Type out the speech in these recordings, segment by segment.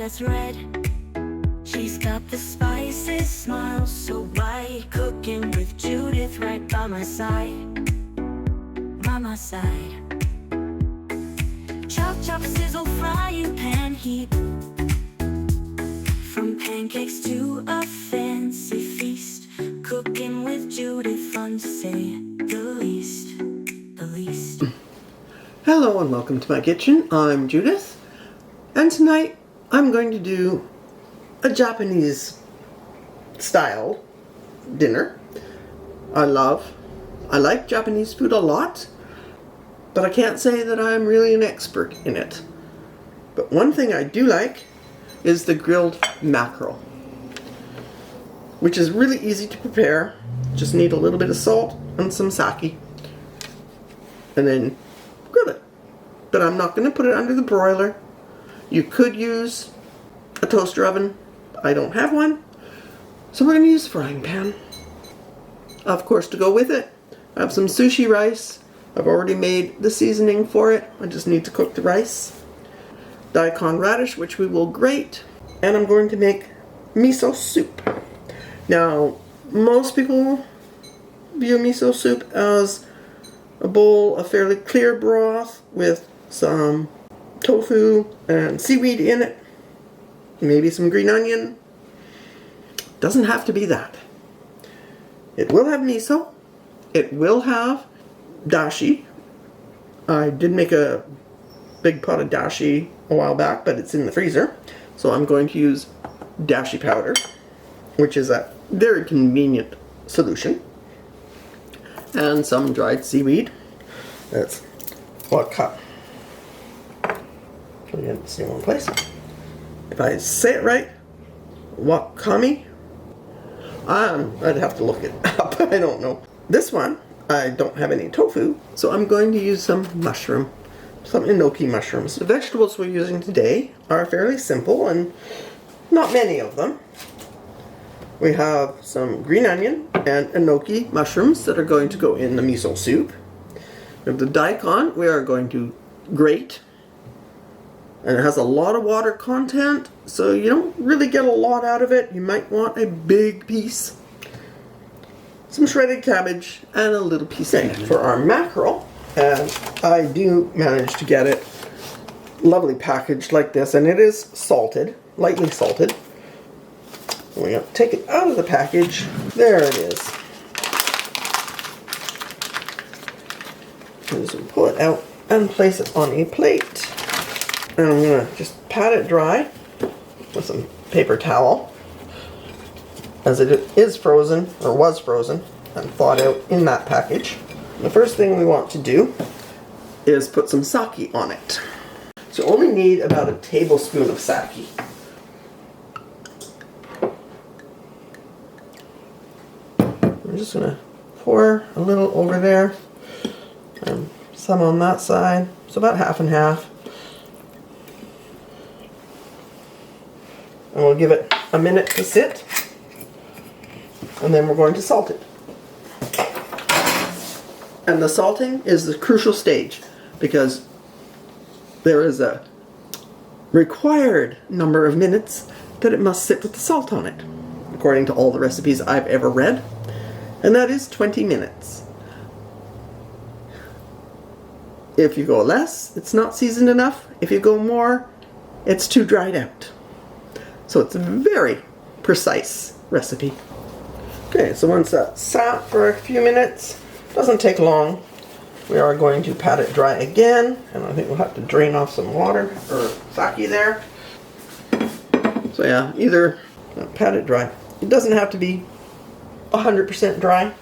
as red. She's got the spices, smile so bright. Cooking with Judith right by my side. By my side. Chop, chop, sizzle, frying pan heat. From pancakes to a fancy feast. Cooking with Judith, fun to say the least. The least. Hello and welcome to my kitchen. I'm Judith, and tonight I'm going to do a Japanese style dinner. I like Japanese food a lot, but I can't say that I'm really an expert in it. But one thing I do like is the grilled mackerel, which is really easy to prepare. Just need a little bit of salt and some sake, and then grill it. But I'm not going to put it under the broiler. You could use a toaster oven. I don't have one, so we're going to use a frying pan. Of course, to go with it, I have some sushi rice. I've already made the seasoning for it. I just need to cook the rice. Daikon radish, which we will grate, and I'm going to make miso soup. Now, most people view miso soup as a bowl of fairly clear broth with some tofu and seaweed in it, maybe some green onion. Doesn't have to be that. It will have miso. It will have dashi. I did make a big pot of dashi a while back, but it's in the freezer. So I'm going to use dashi powder, which is a very convenient solution. And some dried seaweed. That's Wakami. Put it in the same one place. If I say it right, Wakami. I'd have to look it up. I don't know. This one, I don't have any tofu, so I'm going to use some mushroom. Some Enoki mushrooms. The vegetables we're using today are fairly simple and not many of them. We have some green onion and Enoki mushrooms that are going to go in the miso soup. We have the daikon we are going to grate. And it has a lot of water content, so you don't really get a lot out of it. You might want a big piece. Some shredded cabbage and a little piece of meat. For our mackerel, and I do manage to get it lovely packaged like this, and it is salted, lightly salted. We're going to take it out of the package. There it is. Just pull it out and place it on a plate. And I'm going to just pat it dry with some paper towel, as it is frozen, or was frozen, and thawed out in that package. The first thing we want to do is put some sake on it. So you only need about a tablespoon of sake. I'm just going to pour a little over there, and some on that side, so about half and half. And we'll give it a minute to sit, and then we're going to salt it. And the salting is the crucial stage, because there is a required number of minutes that it must sit with the salt on it, according to all the recipes I've ever read, and that is 20 minutes. If you go less, it's not seasoned enough. If you go more, it's too dried out. So it's a very precise recipe. Okay, so once that's sat for a few minutes, doesn't take long, we are going to pat it dry again, and I think we'll have to drain off some water or sake there. So yeah, either pat it dry. It doesn't have to be 100% dry.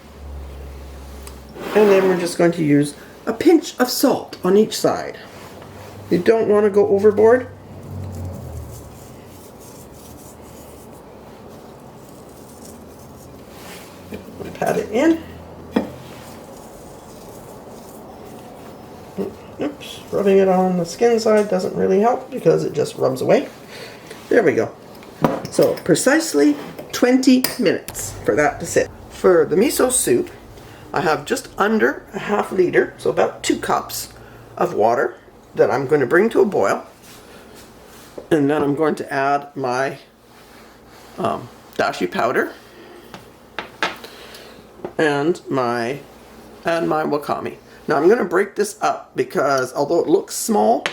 And then we're just going to use a pinch of salt on each side. You don't want to go overboard. Pat it in. Oops, rubbing it on the skin side doesn't really help because it just rubs away. There we go. So precisely 20 minutes for that to sit. For the miso soup, I have just under a half liter, so about 2 cups of water that I'm going to bring to a boil. And then I'm going to add my dashi powder and my wakami. Now I'm going to break this up because although it looks small,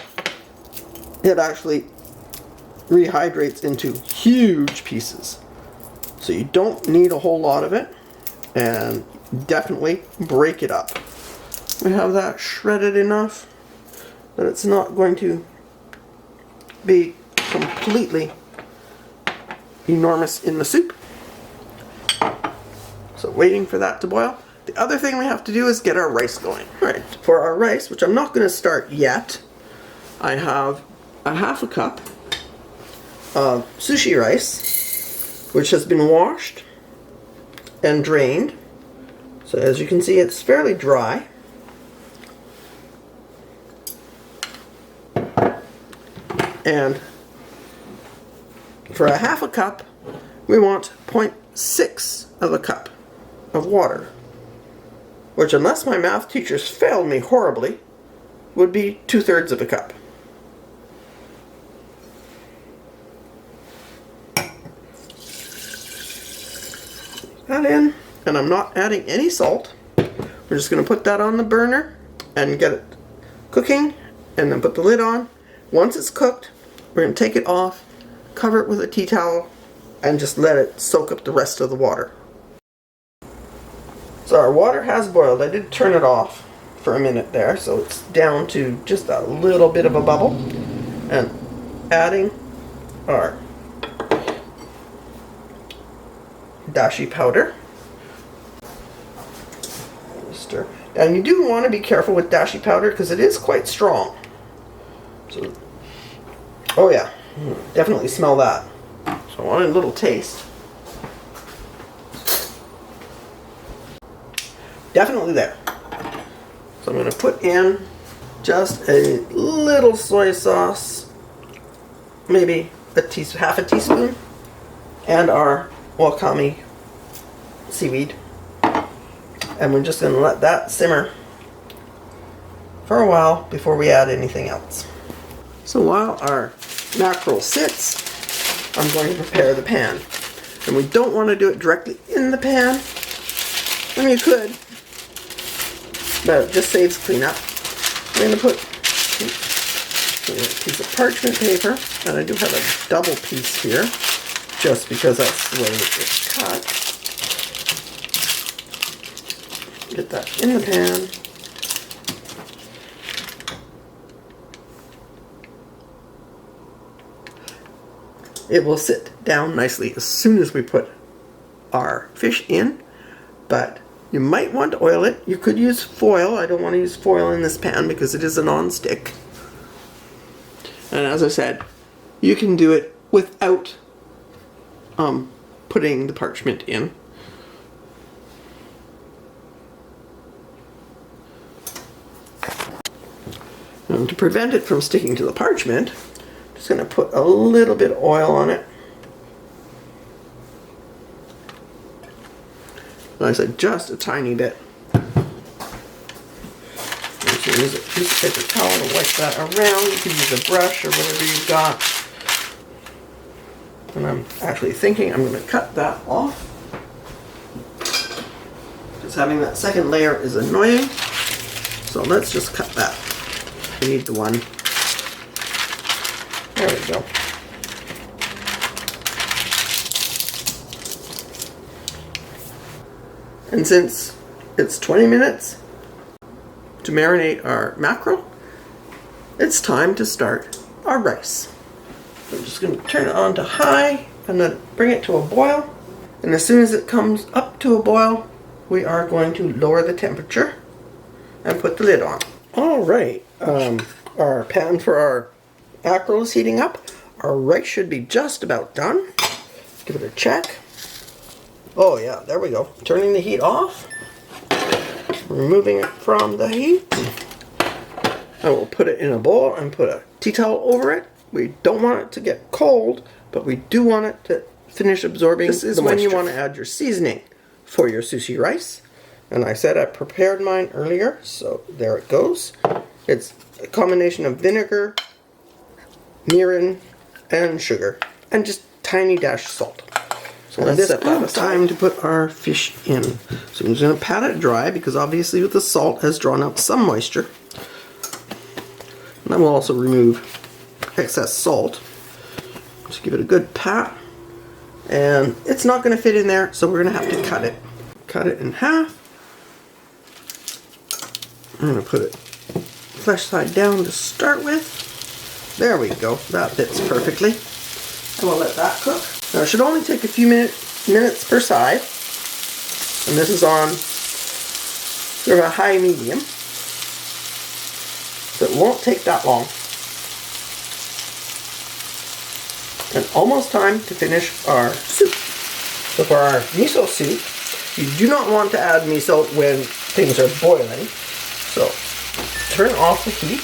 it actually rehydrates into huge pieces. So you don't need a whole lot of it, and definitely break it up. We have that shredded enough that it's not going to be completely enormous in the soup. So waiting for that to boil. The other thing we have to do is get our rice going. Right, for our rice, which I'm not going to start yet, I have a half a cup of sushi rice, which has been washed and drained. So as you can see, it's fairly dry. And for a half a cup, we want 0.6 of a cup of water, which, unless my math teachers failed me horribly, would be 2/3 of a cup. That in, and I'm not adding any salt. We're just going to put that on the burner and get it cooking, and then put the lid on. Once it's cooked, we're going to take it off, cover it with a tea towel, and just let it soak up the rest of the water. So our water has boiled. I did turn it off for a minute there, so it's down to just a little bit of a bubble. And adding our dashi powder. Stir. And you do want to be careful with dashi powder because it is quite strong. So, oh yeah, definitely smell that. So I want a little taste. Definitely there. So I'm going to put in just a little soy sauce, maybe half a teaspoon, and our wakami seaweed. And we're just going to let that simmer for a while before we add anything else. So while our mackerel sits, I'm going to prepare the pan. And we don't want to do it directly in the pan. I mean, you could, but it just saves cleanup. I'm going to put a piece of parchment paper, and I do have a double piece here, just because that's the way it's cut. Get that in the pan. It will sit down nicely as soon as we put our fish in, but you might want to oil it. You could use foil. I don't want to use foil in this pan because it is a non-stick. And as I said, you can do it without putting the parchment in. And to prevent it from sticking to the parchment, I'm just going to put a little bit of oil on it. Like I said, just a tiny bit. You can use a piece of paper towel to wipe that around. You can use a brush or whatever you've got. And I'm actually thinking I'm going to cut that off, because having that second layer is annoying. So let's just cut that. We need the one. There we go. And since it's 20 minutes to marinate our mackerel, it's time to start our rice. I'm just going to turn it on to high and then bring it to a boil. And as soon as it comes up to a boil, we are going to lower the temperature and put the lid on. Alright, our pan for our mackerel is heating up. Our rice should be just about done. Give it a check. Oh yeah, there we go. Turning the heat off. Removing it from the heat. I will put it in a bowl and put a tea towel over it. We don't want it to get cold, but we do want it to finish absorbing the moisture. This is when you want to add your seasoning for your sushi rice. And I said I prepared mine earlier, so there it goes. It's a combination of vinegar, mirin, and sugar, and just tiny dash of salt. So let's set that aside. Time to put our fish in. So I'm just going to pat it dry because obviously with the salt has drawn out some moisture. And then we'll also remove excess salt. Just give it a good pat. And it's not going to fit in there, so we're going to have to cut it. Cut it in half. I'm going to put it flesh side down to start with. There we go. That fits perfectly. And we'll let that cook. Now it should only take a few minutes per side. And this is on sort of a high medium. So it won't take that long. And almost time to finish our soup. So for our miso soup, you do not want to add miso when things are boiling. So turn off the heat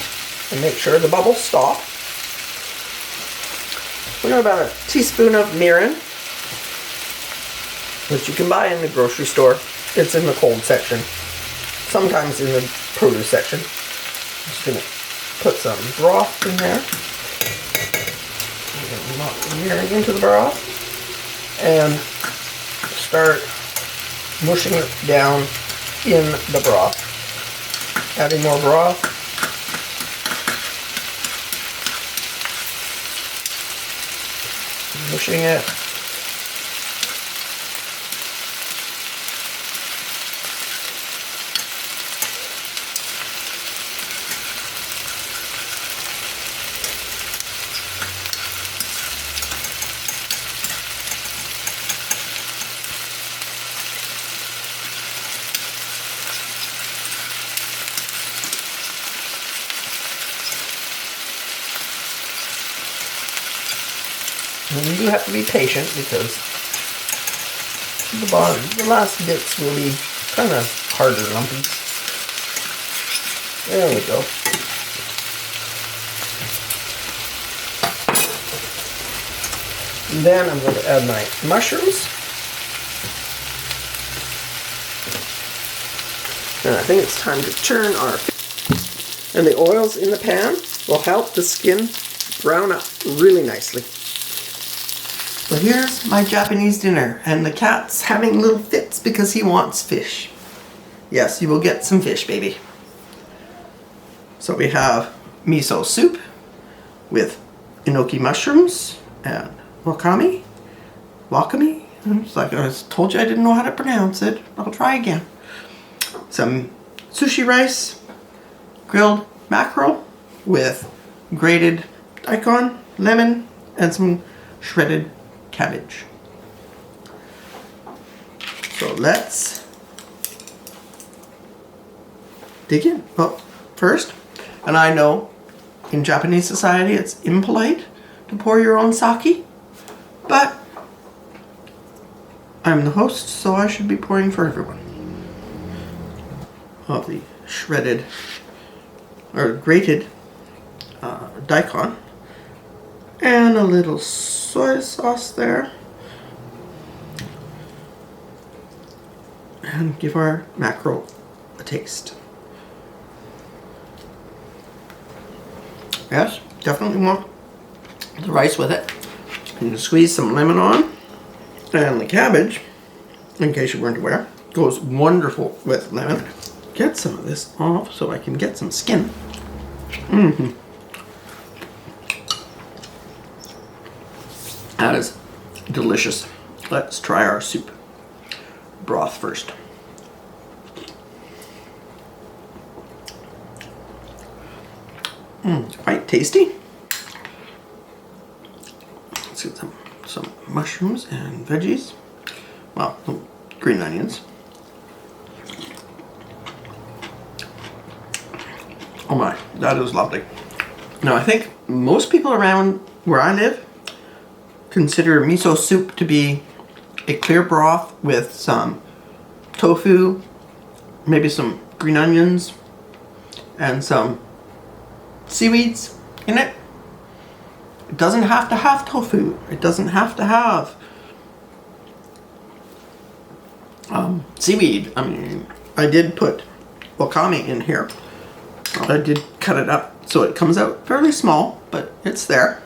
and make sure the bubbles stop. We're going to about a teaspoon of mirin, which you can buy in the grocery store. It's in the cold section, sometimes in the produce section. I'm just going to put some broth in there. Knock the mirin into the broth and start mushing it down in the broth. Adding more broth. Mushing it. And you do have to be patient because the last bits will be kind of harder lumpy. There we go. And then I'm going to add my mushrooms. And I think it's time to turn our fish. And the oils in the pan will help the skin brown up really nicely. So here's my Japanese dinner, and the cat's having little fits because he wants fish. Yes, you will get some fish, baby. So we have miso soup with Enoki mushrooms and Wakami. It's like I told you I didn't know how to pronounce it. I'll try again. Some sushi rice, grilled mackerel with grated daikon, lemon, and some shredded cabbage. So let's dig in. Well, first, and I know in Japanese society it's impolite to pour your own sake, but I'm the host, so I should be pouring for everyone. Of the shredded or grated daikon. And a little soy sauce there. And give our mackerel a taste. Yes, definitely want the rice with it. And squeeze some lemon on. And the cabbage, in case you weren't aware, goes wonderful with lemon. Get some of this off so I can get some skin. Mm-hmm. That is delicious. Let's try our soup broth first. It's quite tasty. Let's get some mushrooms and veggies. Well, some green onions. Oh my, that is lovely. Now I think most people around where I live consider miso soup to be a clear broth with some tofu, maybe some green onions, and some seaweeds in it. It doesn't have to have tofu. It doesn't have to have seaweed. I mean, I did put wakami in here. I did cut it up so it comes out fairly small, but it's there.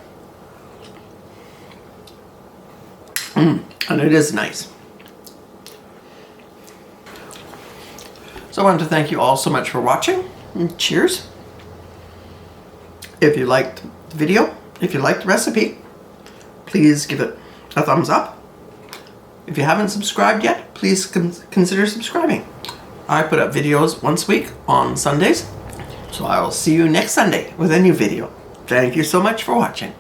And it is nice. So I wanted to thank you all so much for watching. And cheers. If you liked the video, if you liked the recipe, please give it a thumbs up. If you haven't subscribed yet, please consider subscribing. I put up videos once a week on Sundays. So I will see you next Sunday with a new video. Thank you so much for watching.